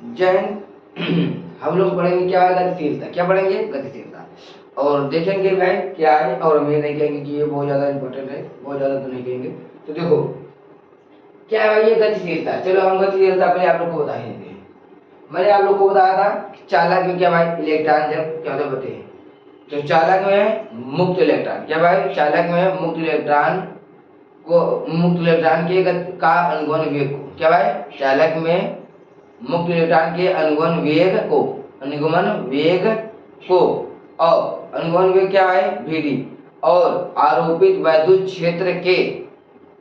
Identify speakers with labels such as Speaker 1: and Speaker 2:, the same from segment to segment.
Speaker 1: जैन हम लोग पढ़ेंगे क्या है, गतिशीलता। क्या पढ़ेंगे? गतिशीलता। और देखेंगे भाई क्या है, और हम ये नहीं कहेंगे कि ये बहुत ज़्यादा इंपॉर्टेंट है, बहुत ज़्यादा तो नहीं कहेंगे। तो देखो क्या है भाई ये गतिशीलता। चलो हम गतिशीलता पहले आप लोग को बता ही देते हैं। मैंने आप लोग को बताया था कि चालक में क्या भाई, इलेक्ट्रॉन जब क्या होता है बताइए। तो चालक में मुक्त इलेक्ट्रॉन, क्या भाई, चालक में मुक्त इलेक्ट्रॉन को, मुक्त इलेक्ट्रॉन के का अनुगमन वेग को, क्या भाई, चालक में मुक्त इलेक्ट्रॉन के अनुगमन वेग को, अनुगमन वेग को, और अनुगमन वेग क्या है, वीडी, और आरोपित वैद्युत क्षेत्र के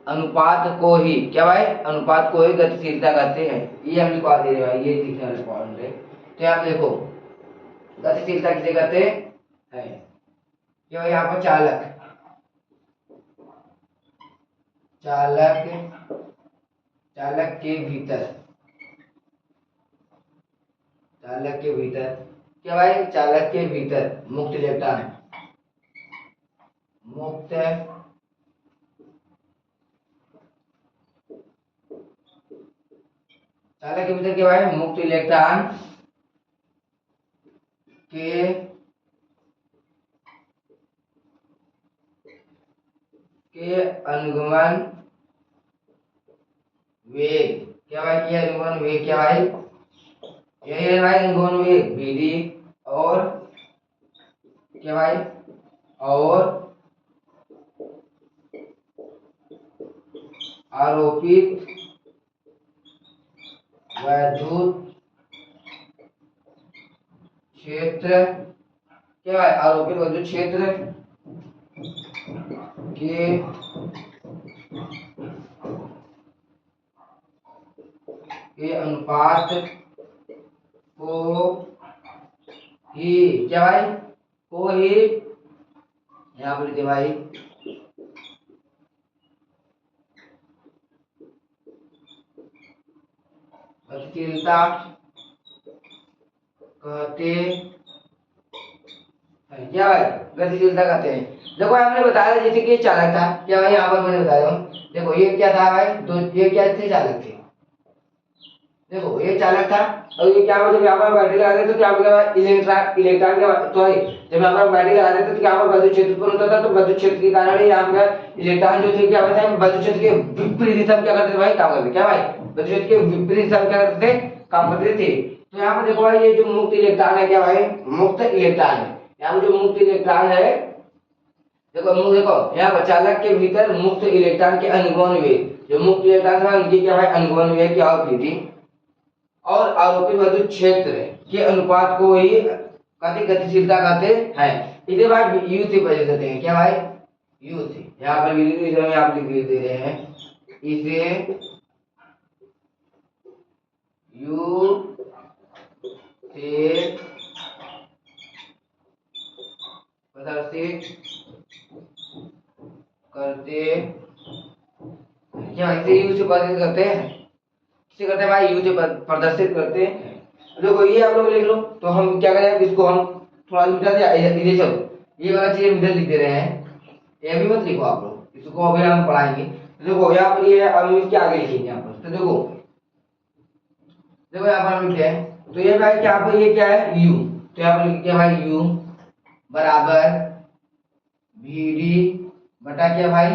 Speaker 1: अनुपात को ही, क्या भाई, अनुपात को ही गतिशीलता कहते हैं। ये हम लिखवा दे रहे भाई, ये लिखना इंपॉर्टेंट है। तो यहाँ पे देखो गतिशीलता किसे कहते हैं, ये भाई यहाँ पर चालक, चालक, चालक के भीतर, चालक के भीतर, क्या भाई, चालक के भीतर मुक्त इलेक्ट्रॉन, मुक्त, चालक के भीतर क्या भाई, मुक्त इलेक्ट्रॉन के अनुगमन वेग, क्या भाई, ये अनुगमन वेग क्या भाई, यही है भाई अनुगमन वेग वीडी, और क्या भाई, और आरोपित वैद्युत क्षेत्र, क्या भाई, आरोपित वैद्युत क्षेत्र के अनुपात को ही, क्या भाई, को ही, यहाँ पर लिखे भाई, गतिशीलता कहते हैं, क्या भाई, गतिशीलता कहते हैं। देखो हमने बताया जैसे कि चालक था, क्या भाई, यहाँ पर मैंने बताया हूँ। देखो ये क्या था भाई, तो ये क्या थे, चालक थे। देखो ये चालक था, और ये क्या जब यहाँ पर बैटरी लगा देते तो क्या होगा, इलेक्ट्रॉन, इलेक्ट्रॉन के सॉरी, जब यहाँ पर बैटरी लगा देते तो क्या पर विद्युत क्षेत्र उत्पन्न होता था। तो विद्युत क्षेत्र के कारण ही यहाँ पर इलेक्ट्रॉन जो थे क्या होता है, विद्युत क्षेत्र के विपरीत दिशा में क्या करते थे भाई, काम करते, क्या भाई, विद्युत क्षेत्र के विपरीत दिशा में क्या करते थे, काम करते थे। तो यहाँ पर देखो भाई ये जो मुक्त इलेक्ट्रॉन है, क्या भाई, मुक्त इलेक्ट्रॉन है। यहाँ पर जो मुक्त इलेक्ट्रॉन है, देखो देखो यहाँ पर चालक के भीतर मुक्त इलेक्ट्रॉन के अनुगमन वेग, जो मुक्त इलेक्ट्रॉन है उनकी क्या भाई, अनुगमन वेग क्या होती थी, और आरोपित विद्युत क्षेत्र के अनुपात को ही कहते गतिशीलता कहते हैं। इसे भाई यू से पहले कहते हैं, क्या भाई, यू से, यहाँ पर भी आप लिख दे रहे हैं, इसे यू से प्रदर्शित करते, क्या इसे यू से प्रदर्शित करते हैं, किसे करते हैं भाई, यू से प्रदर्शित करते हैं। देखो ये आप लोग लिख लो, तो हम क्या करें, इसको हम थोड़ा मिटा दिया, इधर चलो ये वाला चीज इधर लिख दे रहे हैं, ये भी मत लिखो आप लोग, इसको अभी हम पढ़ाएंगे। तो देखो यहाँ पर ये है, अब हम इसके आगे लिखेंगे यहाँ पर। तो देखो देखो यहाँ पर हम लिखते हैं, तो ये भाई क्या पर, ये क्या है, यू, तो यहाँ पर लिख क्या भाई, यू बराबर वी डी बटा क्या भाई,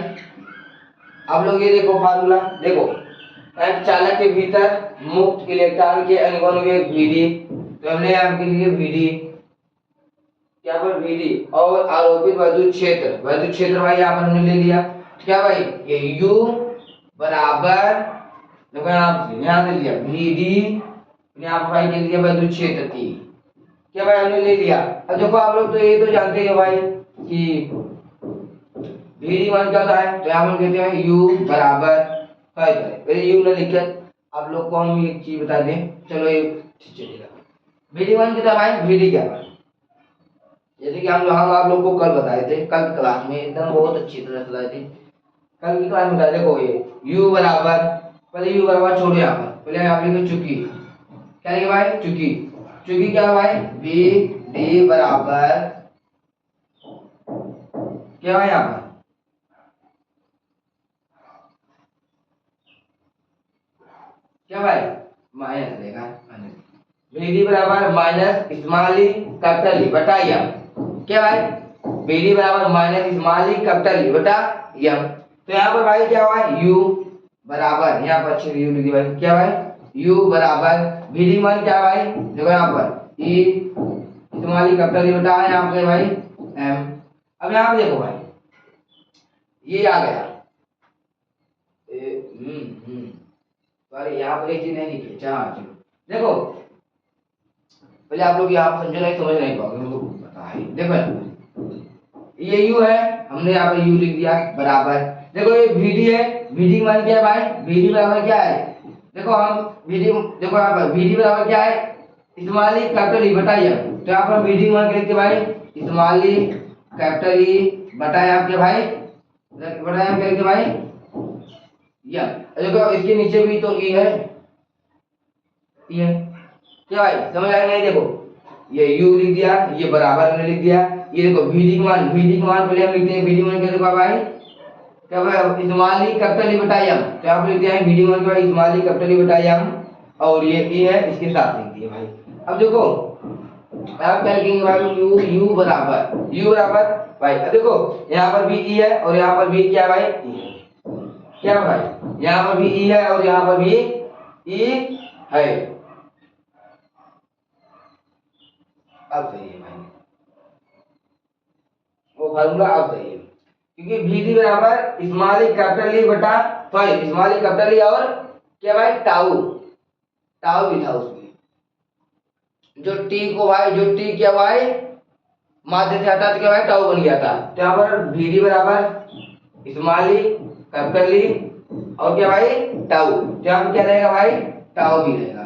Speaker 1: अब लोग ये देखो फार्मूला देखो, एक चालक के भीतर मुक्त इलेक्ट्रॉन के अनुगमन वेग वीडी, तो हमने यहाँ के लिए वीडी, क्या पर वीडी, और आरोपित विद्युत क्षेत्र, विद्युत क्षेत्र भाई यहाँ पर हमने ले लिया, क्या भाई, ये यू बराबर, देखो यहाँ से लिया वीडी, यहाँ पर भाई के लिए विद्युत क्षेत्र की, क्या भाई हमने ले लिया। अब देखो आप लोग तो ये तो जानते हो भाई कि वीडी मान क्या होता है, तो यहाँ पर कहते हैं यू बराबर, पहले यू ना लिखकर आप लोग को हम एक चीज बता दें, चलो ये चलेगा। वीडी वन कितना भाई, वीडी क्या भाई, जैसे कि हम आप लोग को कल बताए थे, कल क्लास में एकदम बहुत अच्छी तरह बताए थे, कल की क्लास में बताए। देखो ये u बराबर, पहले u बराबर छोड़ो यहाँ पर, पहले आप लिखो चुकी, क्या लिखे भाई, चुकी, चुकी क्या भाई, बी डी बराबर, क्या भाई यहाँ पर, क्या भाई, माइनस देगा, बी डी बराबर minus small E capital E बटा एम। क्या भाई, बी डी बराबर minus small E capital E बटा एम। तो यहाँ पर भाई क्या हुआ, u बराबर, यहाँ पर अच्छे u लिख दिया भाई, क्या भाई u बराबर बी डी मान क्या भाई, देखो यहाँ पर e small E capital E बटा यहाँ पे भाई m। अब यहाँ पे देखो भाई ये आ गया, सॉरी यहाँ पर एक चीज नहीं लिखी, चलो देखो पहले आप लोग यहाँ समझो नहीं समझ नहीं पाओगे, मेरे को पता है। देखो ये u है, हमने यहाँ पर u लिख दिया बराबर, देखो ये vd है, vd मान क्या है भाई, vd बराबर क्या है, देखो हम vd, देखो यहाँ पर vd बराबर क्या है, स्मॉल ई कैपिटल ई बटा एम। तो यहाँ पर vd मान के लिखते भाई स्मॉल ई कैपिटल ई बटा एम के भाई, बटा एम के लिखते भाई एम। देखो इसके नीचे भी तो ई है, ई है क्या भाई, समझ आया नहीं, देखो ये u लिख दिया, ये बराबर हमने लिख दिया, ये देखो vd का मान पहले हम लिखते हैं, vd मान क्या देखो भाई, क्या भाई स्मॉल ई कैपिटल ई बटा एम। तो आप लिखते हैं vd मान क्या भाई स्मॉल ई कैपिटल ई बटा एम, और ये e है इसके साथ लिख दिए भाई। अब देखो आप क्या लिखेंगे भाई, u बराबर भाई, अब देखो यहाँ पर भी e है और यहाँ पर भी क्या है भाई e है, क्या भाई यहाँ पर भी e है और यहाँ पर भी e है। अब सही है भाई, वो फार्मूला अब सही है, क्योंकि vd बराबर स्मॉल ई कैपिटल ई बटा, sorry small E capital E और क्या भाई टाउ भी था उसमें, जो t को भाई, जो t क्या भाई माध्य से हटा तो क्या भाई टाउ बन गया था। तो यहाँ पर vd बराबर स्मॉल ई कैपिटल ई और क्या भाई टाउ, तो यहाँ पर क्या रहेगा भाई टाउ भी रहेगा,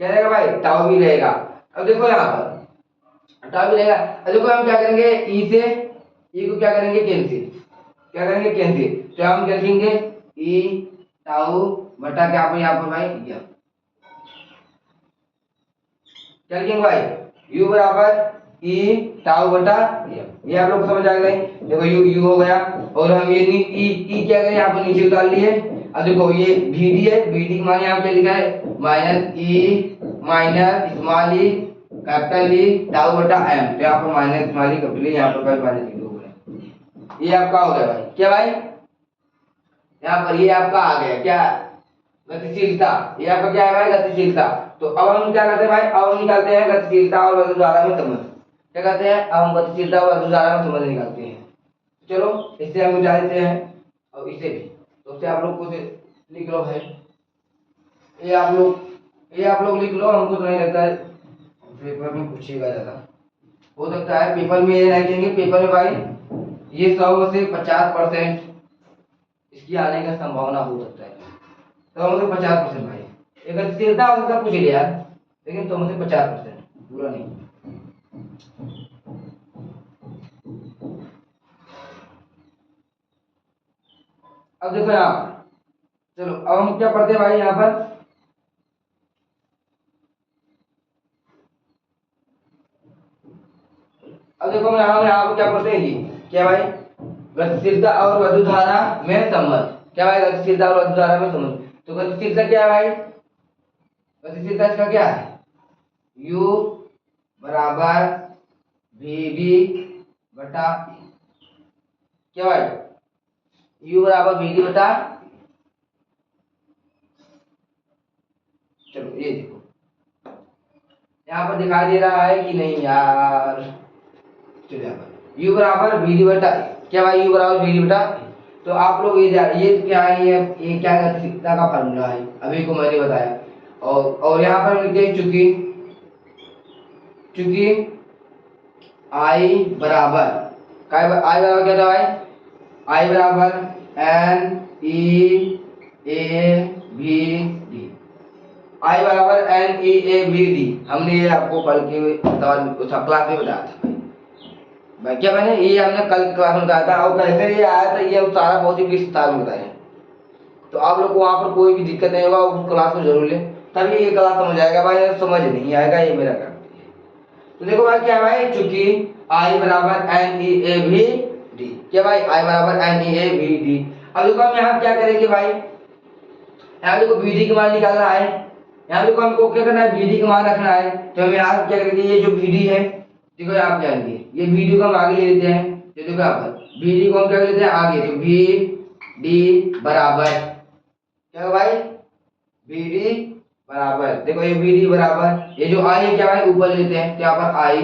Speaker 1: क्या रहेगा भाई टाउ भी रहेगा। अब देखो यहाँ पर टाउ भी रहेगा, अब देखो हम क्या करेंगे, e से e को क्या करेंगे कैंसिल, क्या करेंगे कैंसिल, तो हम क्या लिखेंगे e टाउ बटा क्या पर यहाँ पर भाई यम, क्या लिखेंगे भाई u बराबर e टाउ बटा यम। ये आप लोग को समझ आ गया, देखो u हो गया और हम ये e क्या करें यहाँ पर नीचे उतार लिए। अब देखो ये vd है, vd का मान यहाँ पे लिखा है minus e minus small E capital E tau बटा एम। तो यहाँ पर minus small E capital E, यहाँ पर भाई माइनस ई हो गया, ये आपका हो गया भाई, क्या भाई यहाँ पर ये आपका आ गया क्या गतिशीलता, ये आपका क्या है भाई गतिशीलता। तो अब हम क्या करते हैं भाई, अब हम निकालते हैं गतिशीलता और वैद्युतधारा में संबंध, क्या करते हैं अब हम गतिशीलता और वैद्युतधारा में संबंध निकालते हैं। चलो इससे हम मिटा देते हैं और इसे भी, तो उससे आप लोग कुछ लिख लो भाई, ये आप लोग लिख लो, हमको तो नहीं लगता है पेपर में पूछेगा ज्यादा, हो सकता है पेपर में ये नहीं देंगे, पेपर में भाई ये 100 से 50% इसकी आने का संभावना हो सकता है, तो हमसे 50% भाई, एक गतिशीलता हो सकता पूछ लिया लेकिन तुम से 50% पूरा नहीं। अब देखो यहाँ चलो अब हम क्या पढ़ते हैं भाई यहाँ पर, अब देखो यहाँ पर क्या पढ़ते हैं जी, क्या भाई गतिशीलता और वैद्युतधारा में संबंध, क्या भाई गतिशीलता और वैद्युतधारा में संबंध। तो गतिशीलता क्या है भाई, गतिशीलता इसका क्या है u बराबर vd बटा, क्या भाई u बराबर vd बटा, चलो ये देखो यहाँ पर दिखाई दे रहा है कि नहीं यार, चलो यहाँ पर u बराबर vd बटा, क्या भाई u बराबर vd बटा। तो आप लोग ये क्या है, ये क्या गतिशीलता का फार्मूला है अभी को मैंने बताया, और यहाँ पर लिखते हैं चूंकि I बराबर क्या था भाई, I बराबर n e a v d, I बराबर n e a v d, हमने ये आपको कल के क्लास में बताया था भाई, क्या मैंने ये हमने कल क्लास में बताया था, और कैसे ये आया था ये सारा बहुत ही विस्तार में बताया। तो आप लोग को वहाँ पर कोई भी दिक्कत नहीं होगा, उस क्लास को जरूर ले, तभी ये क्लास समझ आएगा भाई, समझ नहीं आएगा ये मेरा काम। तो देखो भाई क्या भाई, चूंकि I बराबर n e a v d, क्या भाई I बराबर n e a v d। अब देखो हम यहाँ क्या करेंगे भाई, यहाँ देखो vd का मान निकालना है, यहाँ देखो हमको क्या करना है, बीडी का मान रखना है। तो हमें यहाँ क्या करेंगे, ये जो बीडी है देखो आप क्या करेंगे, ये बीडी को हम आगे ले लेते हैं। तो देखो यहाँ पर बीडी को हम क्या लेते हैं आगे, तो बी डी बराबर क्या है भाई, बीडी बराबर, देखो ये बीडी बराबर, ये जो आई है क्या भाई ऊपर लेते हैं, तो यहाँ पर आई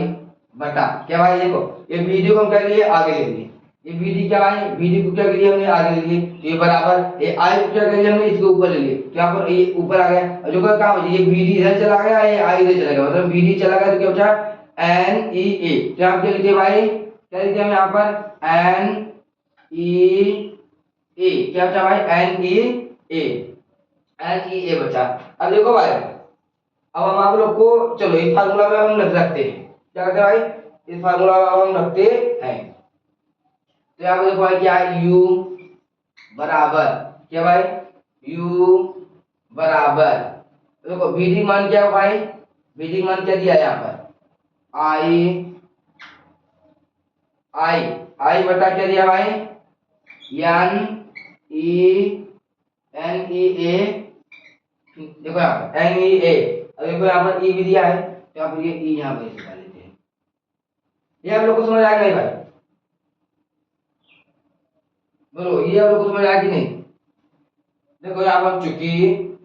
Speaker 1: बटा क्या भाई, देखो ये बीडी को हम क्या लिए आगे ले लिए, ये बीडी क्या भाई, बीडी को क्या लिए हमने आगे ले लिए, तो ये बराबर ये आई को क्या कर लिया हमने इसके ऊपर ले लिए, तो यहाँ पर ये ऊपर आ गया, और जो क्या हो, ये बीडी इधर चला गया, ये आई इधर चला गया, मतलब बीडी चला गया तो क्या बचा एन ई ए, तो आप क्या लिखिए भाई, क्या लिखिए हम यहाँ पर एन ई ए, क्या बचा भाई एन ई ए, एन ई ए बचा। अब देखो भाई, अब हम आप लोग को चलो इस फार्मूला में हम रखते हैं, क्या करते हैं भाई, इस फार्मूला में हम रखते हैं। तो यहाँ पे देखो भाई क्या है, u बराबर क्या भाई, u बराबर, देखो बीडी मान क्या है भाई, बीडी मान क्या दिया है यहाँ पर, i i बटा क्या दिया भाई, n e a, देखो यहाँ पर n e a, अब देखो यहाँ पर e भी दिया है, तो यहाँ पर ये e यहाँ पर निकाल लेते हैं। ये आप लोग को समझ आएगा नहीं भाई, बोलो ये आप लोग को समझ आया कि नहीं। देखो यहाँ पर चूंकि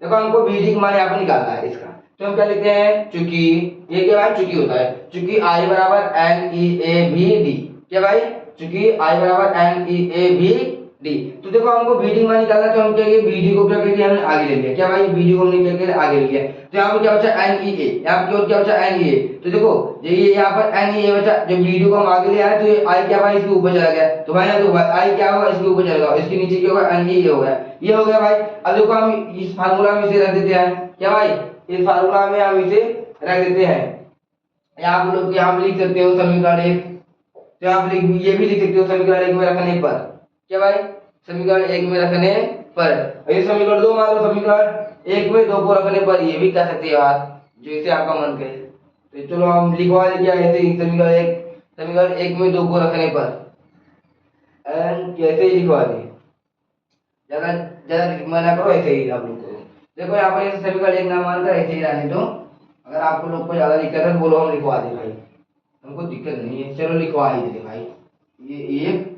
Speaker 1: देखो हमको बीडी का मान यहाँ पर निकालना है इसका, तो हम क्या लिखते हैं, चूंकि ये क्या भाई चूंकि होता है, चूंकि i बराबर N E A B D, क्या भाई चूंकि i बराबर N E A B D, तो देखो हमको बीडी मान निकालना, तो हम क्या किए बीडी को क्या कर लिया हमने आगे ले लिया, क्या भाई बीडी को हमने क्या किया आगे ले लिया, तो यहाँ पर क्या बचा एन ई ए, यहाँ पर क्या बचा एन ई ए, तो देखो ये यहाँ पर एन ई ए बचा, जब बीडी को हम आगे ले आए तो ये आई क्या भाई इसके ऊपर चला गया, तो भाई ना तो आई क्या होगा इसके ऊपर चला गया, इसके नीचे क्या होगा एन ई ए हो गया, ये हो गया भाई। अब देखो हम इस फार्मूला में इसे रख देते हैं, क्या भाई इस फार्मूला में हम इसे रख देते हैं, यहाँ आप लोग यहाँ लिख सकते हो समीकरण एक, तो आप ये भी लिख सकते हो समीकरण एक में रखने पर, क्या भाई समीकरण एक में रखने पर, ये समीकरण दो मान लो समीकरण एक में दो को रखने पर, ये भी कह सकते हो आप जैसे आपका मन करे, तो चलो हम लिखवा देंगे ऐसे ही समीकरण एक में दो को रखने पर एंड कैसे ही लिखवा दें, ज्यादा ज्यादा मना करो ऐसे ही आप लोग को। देखो यहाँ पर समीकरण एक ना मानकर ऐसे ही रहने दो, अगर आपको लोग को ज्यादा दिक्कत है बोलो हम लिखवा दे भाई, हमको दिक्कत नहीं है, चलो लिखवा ही दे भाई, ये एक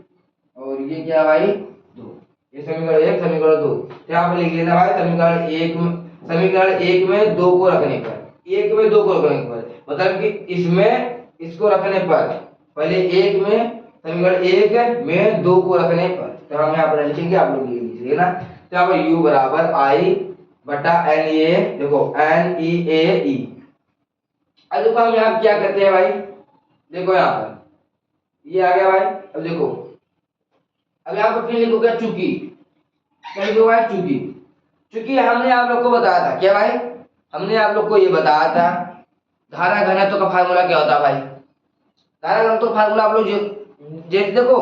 Speaker 1: और ये क्या भाई दो, ये समीकरण एक समीकरण दो, तो यहाँ पे लिख लेना भाई समीकरण एक में दो को रखने पर, एक में दो को रखने पर मतलब कि इसमें इसको रखने पर, पहले एक में समीकरण एक में दो को रखने पर, तो हम यहाँ पर लिखेंगे आप लोग ये लिख लेना, तो यहाँ पर u बराबर i बटा एन ई ए, देखो एन ई ए ई, अब देखो हम यहाँ क्या करते हैं भाई, देखो यहाँ पर ये आ गया भाई, अब देखो अब यहाँ पर फिर लिखोगे चूंकि, क्या लिखोगे भाई चूंकि, चूंकि हमने आप लोग को बताया था, क्या भाई हमने आप लोग को ये बताया था धारा घनत्व का फार्मूला क्या होता है भाई, धारा घनत्व फार्मूला आप लोग जैसे देखो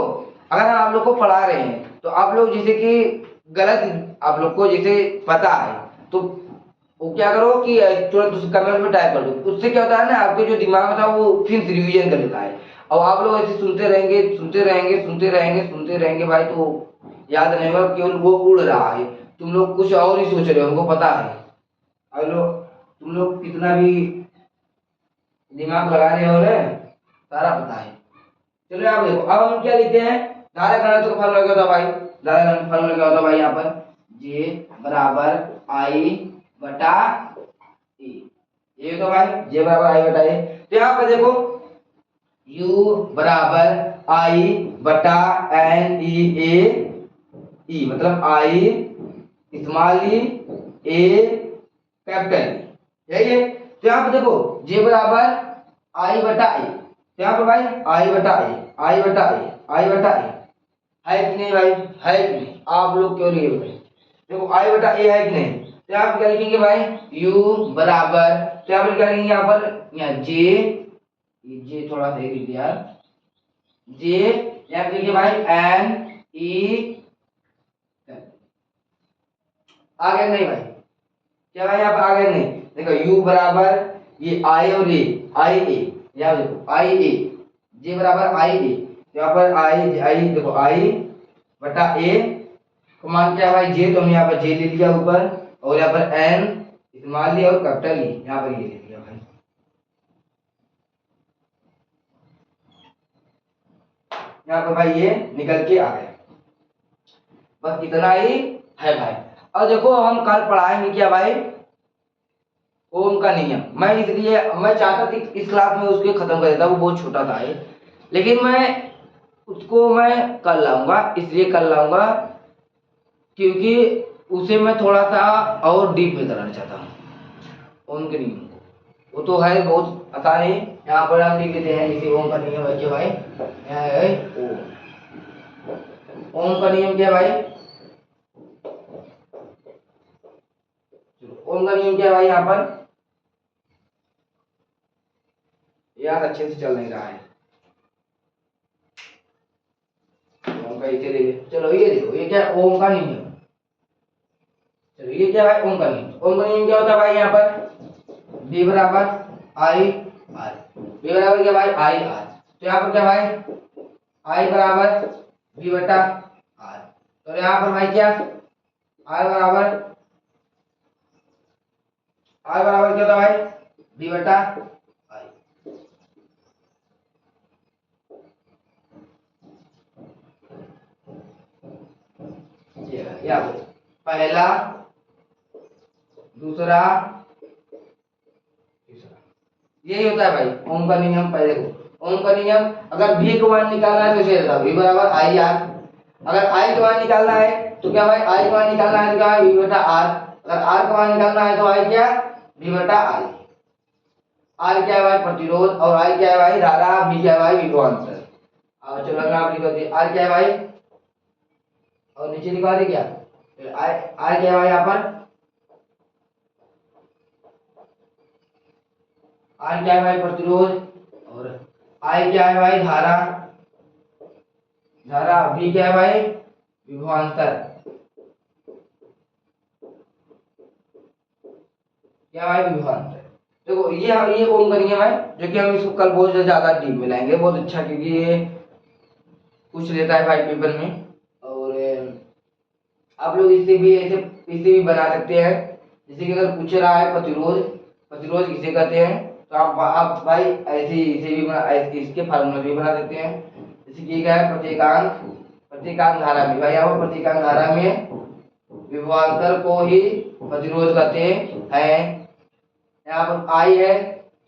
Speaker 1: अगर हम आप लोग को पढ़ा रहे हैं तो आप लोग जैसे कि गलत आप लोग को जैसे पता है तो वो क्या करो कि तुरंत उस कमेंट में टाइप कर दो, उससे क्या होता है ना आपके जो दिमाग में था वो फिर रिवीजन कर लेता है, और आप लोग ऐसे सुनते रहेंगे भाई तो याद नहीं होगा, केवल वो उड़ रहा है, तुम लोग कुछ और ही सोच रहे हो, हमको पता है, अब लोग तुम लोग कितना भी दिमाग लगा रहे हो ना सारा पता है। चलो आप देखो अब हम क्या लिखते हैं, धारा घनत्व का फार्मूला क्या होता है भाई, धारा घनत्व का फार्मूला क्या होता है भाई, यहाँ पर J बराबर I बटा E, ये तो भाई J बराबर I बटा E, तो यहाँ पर देखो U बराबर I बटा N E A E, मतलब I small e A capital E, यही है, तो यहाँ पर देखो J बराबर I बटा E, तो यहाँ पर भाई I बटा E है कि नहीं भाई, है कि नहीं, आप लोग क्यों नहीं बताइए, देखो I बटा A है कि नहीं, तो यहाँ पर क्या लिखेंगे भाई U बराबर, तो यहाँ पर क्या लिखेंगे यहाँ पर यहाँ J थोड़ा सा लिख दिया J, यहाँ पर लिखिए भाई N E, आ गया नहीं भाई, क्या भाई यहाँ पर आ गया नहीं, देखो U बराबर ये I और A यहाँ देखो I A, J बराबर I A, यहाँ पर I देखो I बटा A मान क्या है भाई J, तो हमने यहाँ पर J ले लिया ऊपर, और यहाँ पर N स्मॉल ई और कैपिटल ई यहाँ पर ये ले लिया भाई। यहाँ पर भाई ये निकल के आ गया। बस इतना ही है भाई। और देखो हम कल पढ़ाएंगे क्या भाई, ओम का नियम। मैं इसलिए मैं चाहता था इस क्लास में उसके खत्म कर देता, वो बहुत छोटा था ये, लेकिन मैं उसको मैं कल लाऊंगा, इसलिए कल लाऊंगा क्योंकि उसे मैं थोड़ा सा और डीप में कराना चाहता हूँ ओम के नियम को। वो तो है बहुत आसान है, यहाँ पर हम लिख देते हैं जैसे ओम का नियम है क्या भाई, यहाँ है ओम का नियम क्या भाई, ओम का नियम क्या है भाई। यहाँ पर यार अच्छे से चल नहीं रहा है, ओम का इसे ले ले। चलो ये देखो ये क्या है, ओम का नियम। चलो ये क्या है ओम का नियम। ओम का नियम क्या होता है भाई, यहाँ पर बी बराबर आई आर, बी बराबर क्या भाई आई आर। तो यहाँ पर क्या भाई आई बराबर बी बटा आर। तो यहाँ पर भाई क्या आर बराबर क्या होता है भाई बी बटा आई। ये पहला दूसरा तीसरा, यही होता है भाई ओम का नियम। पहले को ओम का नियम, अगर भी का मान निकालना है तो इसे रहता v बराबर आई आर। अगर आई का मान निकालना है तो क्या भाई आई का मान निकालना है तो क्या v बटा आर। अगर आर का मान निकालना है तो आई क्या v बटा आई। आर क्या है भाई प्रतिरोध, और आई क्या है भाई धारा, v क्या है भाई विभवांतर। अब चलो मैं आप लिख देते आर क्या है भाई, और नीचे लिखवा दे क्या आर क्या है भाई यहाँ पर, आर क्या है भाई प्रतिरोध, और आई क्या है भाई धारा, भी क्या है भाई विभवांतर। क्या भाई विभवांतर। देखो ये ओम का नियम है, जो कि हम इसको कल बहुत ज्यादा डीप में लाएंगे, बहुत अच्छा, क्योंकि ये पूछ लेता है भाई पेपर में। और आप लोग इससे भी बना सकते हैं, जैसे कि अगर पूछ रहा है प्रतिरोध किसे कहते हैं, तो आप भाई ऐसे इसे भी इसके फार्मूला भी बना सकते हैं। जैसे कि क्या है प्रत्येकांक धारा में, भाई यहाँ पर प्रत्येकांक धारा में विभवांतर को ही प्रतिरोध कहते हैं। यहाँ पर आई है,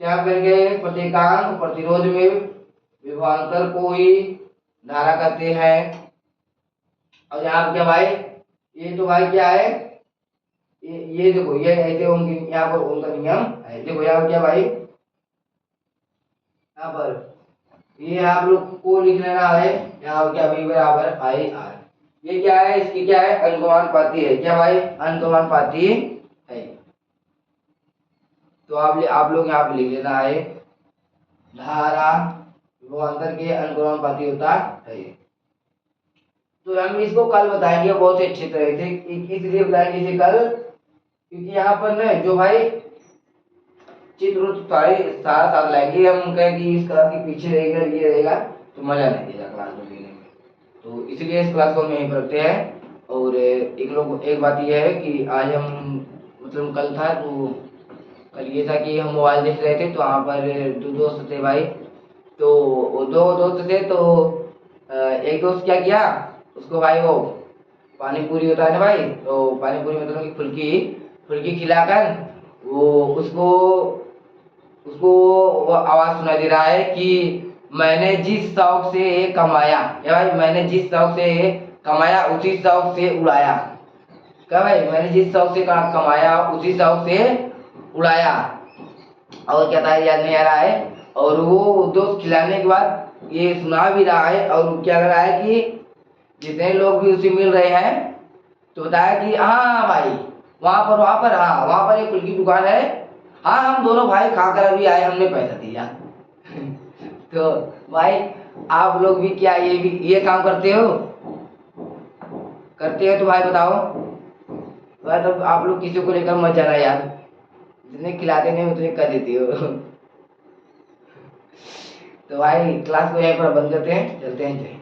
Speaker 1: क्या करेंगे प्रत्येकांक प्रतिरोध में विभवांतर को ही धारा कहते हैं। और यहाँ क्या भाई ये तो भाई क्या है, ये देखो ये ऐसे ओम यहाँ पर ओम का नियम है। देखो यहाँ पर क्या भाई, यहाँ पर ये आप लोग को लिख लेना है, यहाँ पर क्या v बराबर आई आर। ये क्या है, इसकी क्या है अनुपाती है, क्या भाई अनुपाती है। तो आप लोग यहाँ पे लिख लेना है धारा विभवांतर के अनुपाती होता है। तो हम इसको कल बताएंगे बहुत ही अच्छी तरह से, इसलिए बताएंगे इसे कल क्योंकि यहाँ पर ना जो भाई चित्र सारा साथ लाएंगे। हम कहें कि इस क्लास के पीछे रहेगा ये रहेगा तो मजा नहीं देगा क्लास को लेने में, तो इसलिए इस क्लास को हम यहीं पर रखते हैं। और एक बात यह है कि आज हम मतलब कल था तो कल ये था कि हम मोबाइल देख रहे थे, तो वहाँ पर दो दोस्त थे भाई, तो वो दो दोस्त थे, तो एक दोस्त क्या किया उसको भाई वो पानी पूरी होता है ना भाई, तो पानी पूरी मतलब कि फुल्की खिलाकर वो उसको वो आवाज सुनाई दे रहा है कि मैंने जिस शौक से कमाया, या भाई मैंने जिस शौक से कमाया उसी शौक से उड़ाया। क्या भाई मैंने जिस शौक से कमाया उसी शौक से उड़ाया। और क्या था याद नहीं आ रहा है। और वो दोस्त खिलाने के बाद ये सुना भी रहा है, और क्या कर रहा है कि जितने लोग भी उसे मिल रहे हैं तो बताया कि हाँ भाई वहाँ पर एक फुल्की दुकान है, हाँ हम दोनों भाई खाकर अभी आए, हमने पैसा दिया। तो भाई आप लोग भी क्या ये काम करते हो तो भाई बताओ भाई, तो आप लोग किसी को लेकर मत जाना यार, जितने खिलाते नहीं उतने कर देती हो। तो भाई क्लास को यहीं पर बंद करते हैं, चलते हैं।